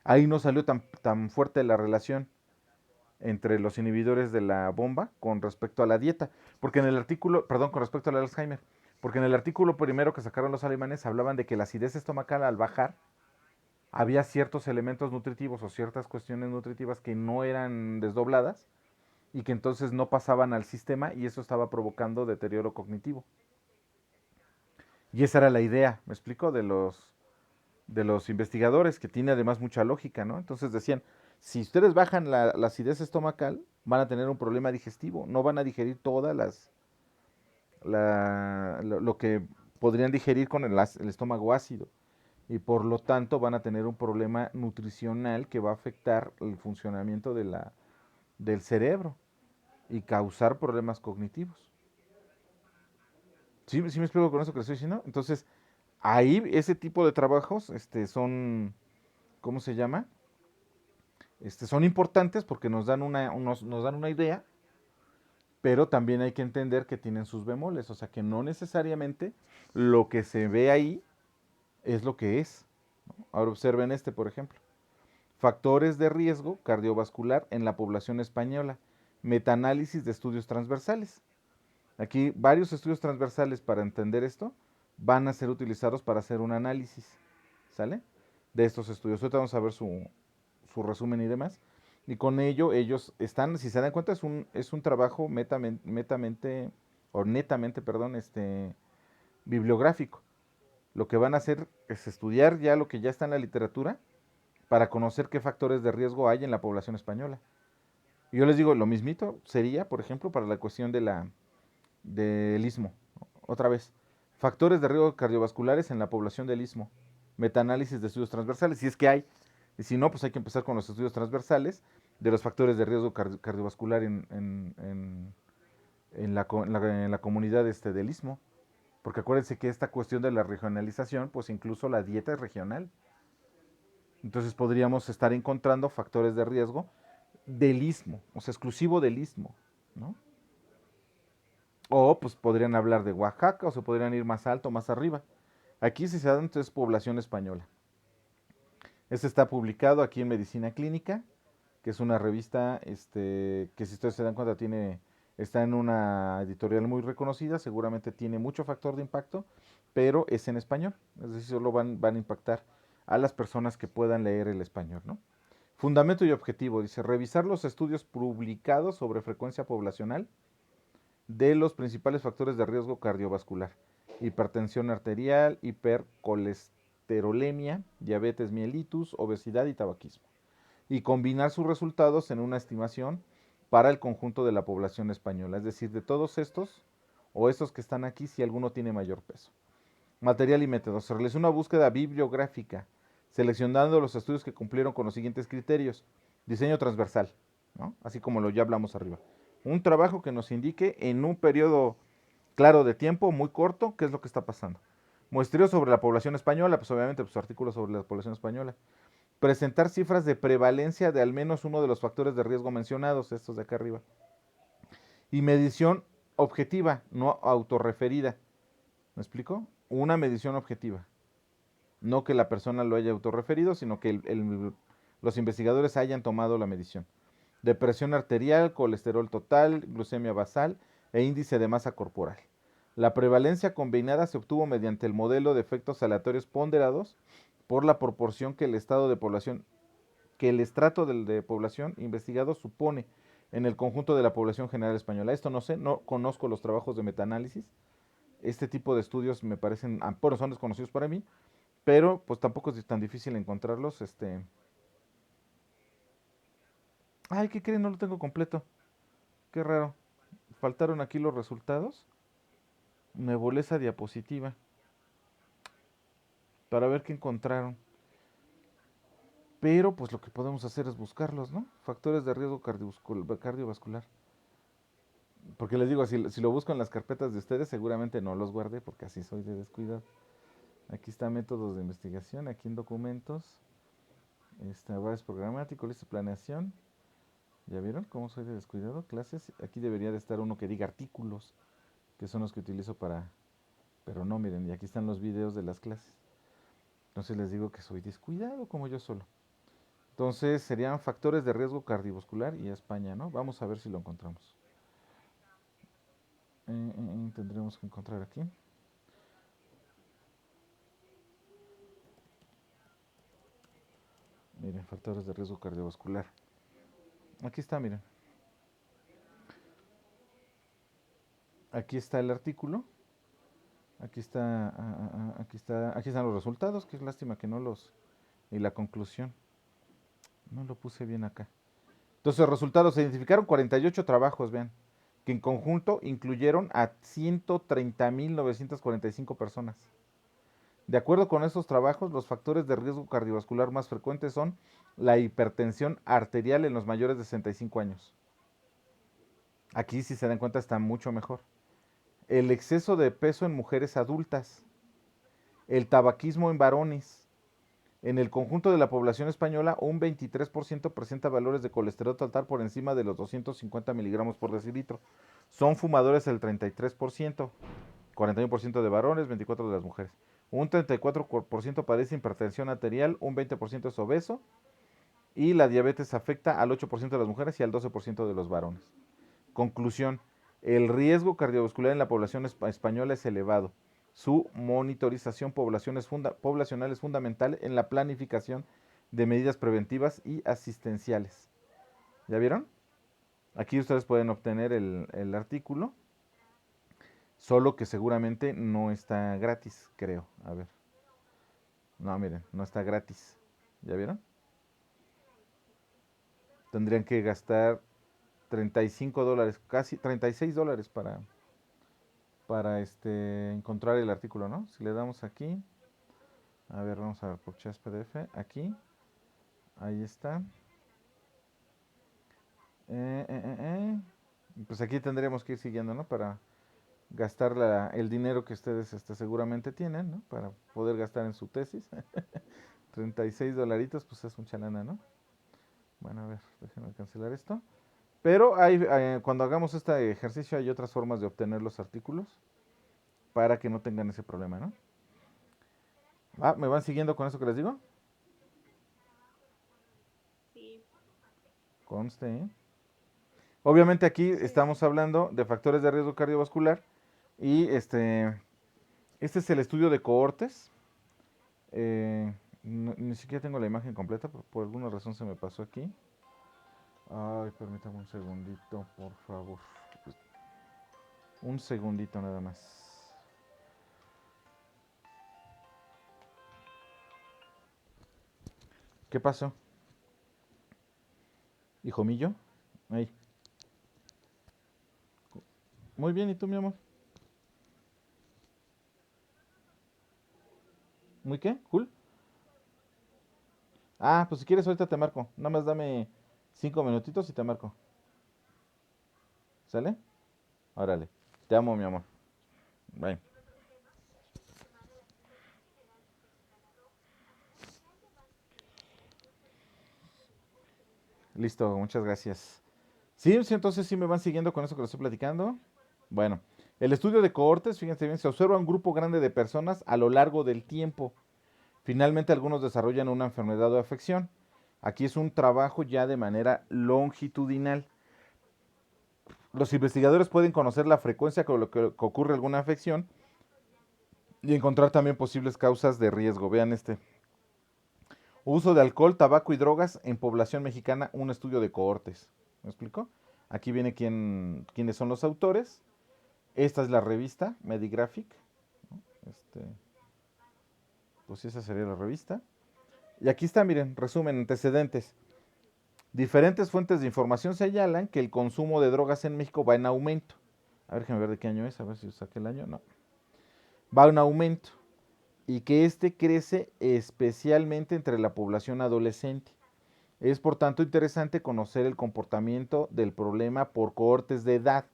ahí no salió tan fuerte la relación entre los inhibidores de la bomba con respecto a la dieta. Porque en el artículo, perdón, con respecto al Alzheimer, porque en el artículo primero que sacaron los alemanes hablaban de que la acidez estomacal al bajar había ciertos elementos nutritivos o ciertas cuestiones nutritivas que no eran desdobladas y que entonces no pasaban al sistema y eso estaba provocando deterioro cognitivo. Y esa era la idea, ¿me explico? De los investigadores, que tiene además mucha lógica, ¿no? Entonces decían, si ustedes bajan la acidez estomacal, van a tener un problema digestivo, no van a digerir todas lo que podrían digerir con el estómago ácido y por lo tanto van a tener un problema nutricional que va a afectar el funcionamiento del cerebro y causar problemas cognitivos. ¿Sí me explico con eso que les estoy diciendo? Entonces, ahí ese tipo de trabajos son, ¿cómo se llama? Son importantes porque nos dan una idea, pero también hay que entender que tienen sus bemoles, o sea que no necesariamente lo que se ve ahí es lo que es. Ahora observen por ejemplo. Factores de riesgo cardiovascular en la población española. Metaanálisis de estudios transversales. Aquí varios estudios transversales para entender esto van a ser utilizados para hacer un análisis, ¿sale? De estos estudios. Ahorita vamos a ver su resumen y demás. Y con ello ellos están, si se dan cuenta, es un trabajo netamente, perdón, bibliográfico. Lo que van a hacer es estudiar ya lo que ya está en la literatura para conocer qué factores de riesgo hay en la población española. Y yo les digo, lo mismito sería, por ejemplo, para la cuestión del istmo. Otra vez, factores de riesgo cardiovasculares en la población del istmo. Metaanálisis de estudios transversales, si es que hay. Y si no, pues hay que empezar con los estudios transversales de los factores de riesgo cardiovascular en la comunidad del istmo. Porque acuérdense que esta cuestión de la regionalización, pues incluso la dieta es regional. Entonces podríamos estar encontrando factores de riesgo del istmo, o sea, exclusivo del istmo, ¿no? O pues podrían hablar de Oaxaca o se podrían ir más alto, más arriba. Aquí si se da entonces población española. Este está publicado aquí en Medicina Clínica, que es una revista que si ustedes se dan cuenta está en una editorial muy reconocida, seguramente tiene mucho factor de impacto, pero es en español, es decir, solo van a impactar a las personas que puedan leer el español, ¿no? Fundamento y objetivo, dice, revisar los estudios publicados sobre frecuencia poblacional de los principales factores de riesgo cardiovascular, hipertensión arterial, hipercolesterolemia, diabetes mellitus, obesidad y tabaquismo, y combinar sus resultados en una estimación para el conjunto de la población española, es decir, de todos estos o estos que están aquí, si alguno tiene mayor peso. Material y métodos. Se realizó una búsqueda bibliográfica, seleccionando los estudios que cumplieron con los siguientes criterios. Diseño transversal, ¿no? Así como lo ya hablamos arriba. Un trabajo que nos indique en un periodo claro de tiempo, muy corto, qué es lo que está pasando. Muestreo sobre la población española, pues obviamente, pues artículos sobre la población española. Presentar cifras de prevalencia de al menos uno de los factores de riesgo mencionados, estos de acá arriba. Y medición objetiva, no autorreferida. ¿Me explico? Una medición objetiva. No que la persona lo haya autorreferido, sino que los investigadores hayan tomado la medición. De presión arterial, colesterol total, glucemia basal e índice de masa corporal. La prevalencia combinada se obtuvo mediante el modelo de efectos aleatorios ponderados por la proporción que el estado de población, que el estrato de población investigado supone en el conjunto de la población general española. Esto no sé, no conozco los trabajos de metaanálisis. Este tipo de estudios me parecen, bueno, son desconocidos para mí, pero pues tampoco es tan difícil encontrarlos. Ay, ¿qué creen? No lo tengo completo. Qué raro. Faltaron aquí los resultados. Me volé esa diapositiva para ver qué encontraron. Pero pues lo que podemos hacer es buscarlos, ¿no? Factores de riesgo cardiovascular. Porque les digo, si lo busco en las carpetas de ustedes, seguramente no los guardé porque así soy de descuidado. Aquí está métodos de investigación, aquí en documentos. Está varios programáticos, lista de planeación. ¿Ya vieron cómo soy de descuidado? Clases. Aquí debería de estar uno que diga artículos, que son los que utilizo para... Pero no, miren, y aquí están los videos de las clases. Entonces les digo que soy descuidado como yo solo. Entonces serían factores de riesgo cardiovascular y España, ¿no? Vamos a ver si lo encontramos. Tendremos que encontrar aquí. Miren, factores de riesgo cardiovascular. Aquí está, miren. Aquí está el artículo. Aquí está, aquí están los resultados, que es lástima que no los... Y la conclusión. No lo puse bien acá. Entonces, los resultados, se identificaron 48 trabajos, vean, que en conjunto incluyeron a 130.945 personas. De acuerdo con estos trabajos, los factores de riesgo cardiovascular más frecuentes son la hipertensión arterial en los mayores de 65 años. Aquí, si se dan cuenta, está mucho mejor. El exceso de peso en mujeres adultas. El tabaquismo en varones. En el conjunto de la población española, un 23% presenta valores de colesterol total por encima de los 250 miligramos por decilitro. Son fumadores el 33%, 41% de varones, 24% de las mujeres. Un 34% padece hipertensión arterial, un 20% es obeso y la diabetes afecta al 8% de las mujeres y al 12% de los varones. Conclusión, el riesgo cardiovascular en la población española es elevado. Su monitorización poblacional es fundamental en la planificación de medidas preventivas y asistenciales. ¿Ya vieron? Aquí ustedes pueden obtener el artículo, solo que seguramente no está gratis, creo. A ver. No, miren, no está gratis. ¿Ya vieron? Tendrían que gastar $35, casi $36 para encontrar el artículo, ¿no? Si le damos aquí, a ver, vamos a ver por chas PDF, aquí, ahí está. Pues aquí tendremos que ir siguiendo, ¿no? Para gastar el dinero que ustedes seguramente tienen, ¿no? Para poder gastar en su tesis. $36, pues es mucha lana, ¿no? Bueno, a ver, déjenme cancelar esto. Pero cuando hagamos este ejercicio hay otras formas de obtener los artículos para que no tengan ese problema, ¿no? ¿Me van siguiendo con eso que les digo? Sí. Conste, ¿eh? Obviamente aquí Sí, estamos sí. hablando de factores de riesgo cardiovascular y este es el estudio de cohortes. Ni siquiera tengo la imagen completa, por alguna razón se me pasó aquí. Ay, permítame un segundito, por favor. Un segundito nada más. ¿Qué pasó? Hijo mío. Ahí. Muy bien, ¿y tú, mi amor? ¿Muy qué? ¿Cool? Ah, pues si quieres ahorita te marco. Nada más dame 5 minutitos y te marco. ¿Sale? Órale. Te amo, mi amor. Bye. Listo, muchas gracias. Sí, sí, entonces sí me van siguiendo con eso que les estoy platicando. Bueno, el estudio de cohortes, fíjense bien, se observa un grupo grande de personas a lo largo del tiempo. Finalmente, algunos desarrollan una enfermedad o afección. Aquí es un trabajo ya de manera longitudinal. Los investigadores pueden conocer la frecuencia con lo que ocurre alguna afección y encontrar también posibles causas de riesgo. Vean este. Uso de alcohol, tabaco y drogas en población mexicana, un estudio de cohortes. ¿Me explico? Aquí viene quiénes son los autores. Esta es la revista Medigraphic. Este, pues esa sería la revista. Y aquí está, miren, resumen, antecedentes. Diferentes fuentes de información señalan que el consumo de drogas en México va en aumento. A ver, déjenme ver de qué año es, a ver si saqué el año. No. Va en aumento. Y que este crece especialmente entre la población adolescente. Es por tanto interesante conocer el comportamiento del problema por cohortes de edad,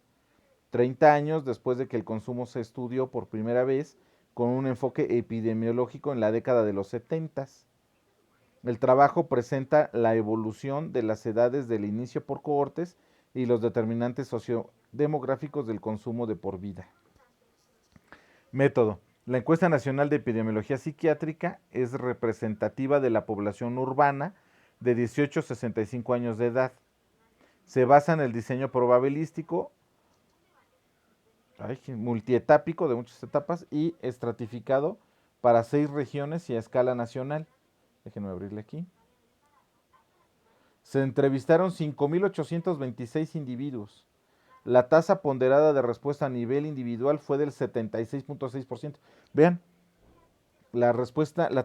30 años después de que el consumo se estudió por primera vez con un enfoque epidemiológico en la década de los 70. El trabajo presenta la evolución de las edades del inicio por cohortes y los determinantes sociodemográficos del consumo de por vida. Método. La encuesta nacional de epidemiología psiquiátrica es representativa de la población urbana de 18 a 65 años de edad. Se basa en el diseño probabilístico, multietápico de muchas etapas y estratificado para 6 regiones y a escala nacional. Déjenme abrirle aquí. Se entrevistaron 5.826 individuos. La tasa ponderada de respuesta a nivel individual fue del 76.6%. Vean, la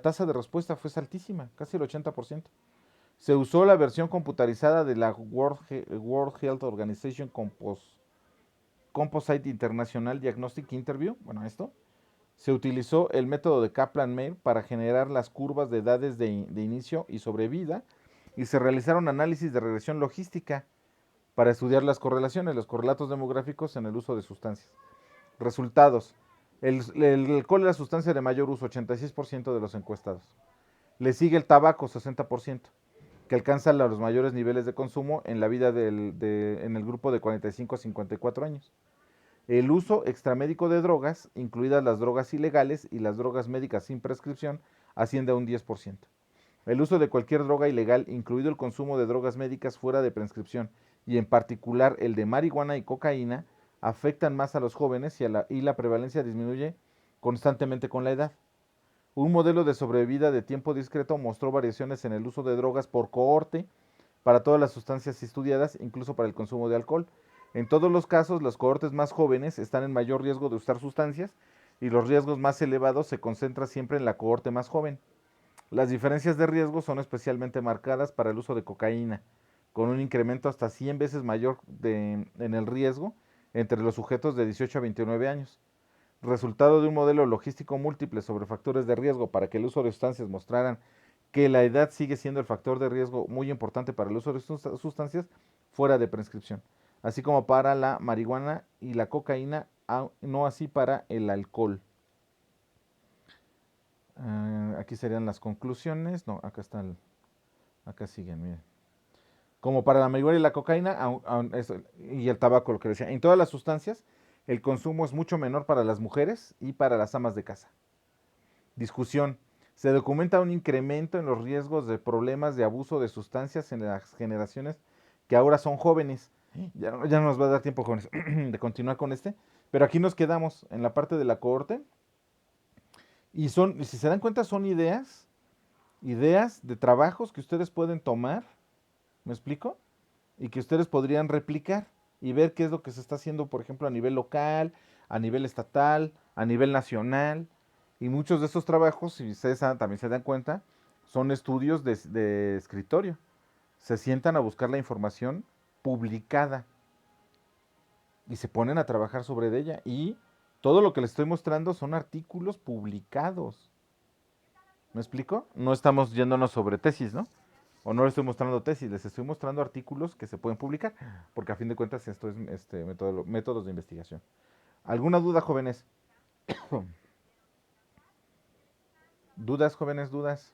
tasa de respuesta fue altísima, casi el 80%. Se usó la versión computarizada de la World Health Organization Composite International Diagnostic Interview. Bueno, esto. Se utilizó el método de Kaplan-Meier para generar las curvas de edades de inicio y sobrevida y se realizaron análisis de regresión logística para estudiar las correlaciones, los correlatos demográficos en el uso de sustancias. Resultados. El alcohol es la sustancia de mayor uso, 86% de los encuestados. Le sigue el tabaco, 60%, que alcanza los mayores niveles de consumo en la vida en el grupo de 45 a 54 años. El uso extramédico de drogas, incluidas las drogas ilegales y las drogas médicas sin prescripción, asciende a un 10%. El uso de cualquier droga ilegal, incluido el consumo de drogas médicas fuera de prescripción, y en particular el de marihuana y cocaína, afectan más a los jóvenes y la prevalencia disminuye constantemente con la edad. Un modelo de sobrevida de tiempo discreto mostró variaciones en el uso de drogas por cohorte para todas las sustancias estudiadas, incluso para el consumo de alcohol. En todos los casos, los cohortes más jóvenes están en mayor riesgo de usar sustancias y los riesgos más elevados se concentran siempre en la cohorte más joven. Las diferencias de riesgo son especialmente marcadas para el uso de cocaína, con un incremento hasta 100 veces mayor en el riesgo entre los sujetos de 18 a 29 años. Resultado de un modelo logístico múltiple sobre factores de riesgo para que el uso de sustancias mostraran que la edad sigue siendo el factor de riesgo muy importante para el uso de sustancias fuera de prescripción, así como para la marihuana y la cocaína, no así para el alcohol. Aquí serían las conclusiones. No, acá siguen, miren. Como para la marihuana y la cocaína y el tabaco, lo que decía. En todas las sustancias, el consumo es mucho menor para las mujeres y para las amas de casa. Discusión. Se documenta un incremento en los riesgos de problemas de abuso de sustancias en las generaciones que ahora son jóvenes. Ya no nos va a dar tiempo, jóvenes, de continuar con este. Pero aquí nos quedamos en la parte de la cohorte. Y si se dan cuenta, son ideas de trabajos que ustedes pueden tomar, ¿me explico? Y que ustedes podrían replicar y ver qué es lo que se está haciendo, por ejemplo, a nivel local, a nivel estatal, a nivel nacional. Y muchos de estos trabajos, si ustedes también se dan cuenta, son estudios de escritorio. Se sientan a buscar la información publicada y se ponen a trabajar sobre ella. Y todo lo que les estoy mostrando son artículos publicados. ¿Me explico? No estamos yéndonos sobre tesis, ¿no? O no les estoy mostrando tesis, les estoy mostrando artículos que se pueden publicar, porque a fin de cuentas esto es métodos de investigación. ¿Alguna duda, jóvenes? ¿Dudas, jóvenes? ¿Dudas?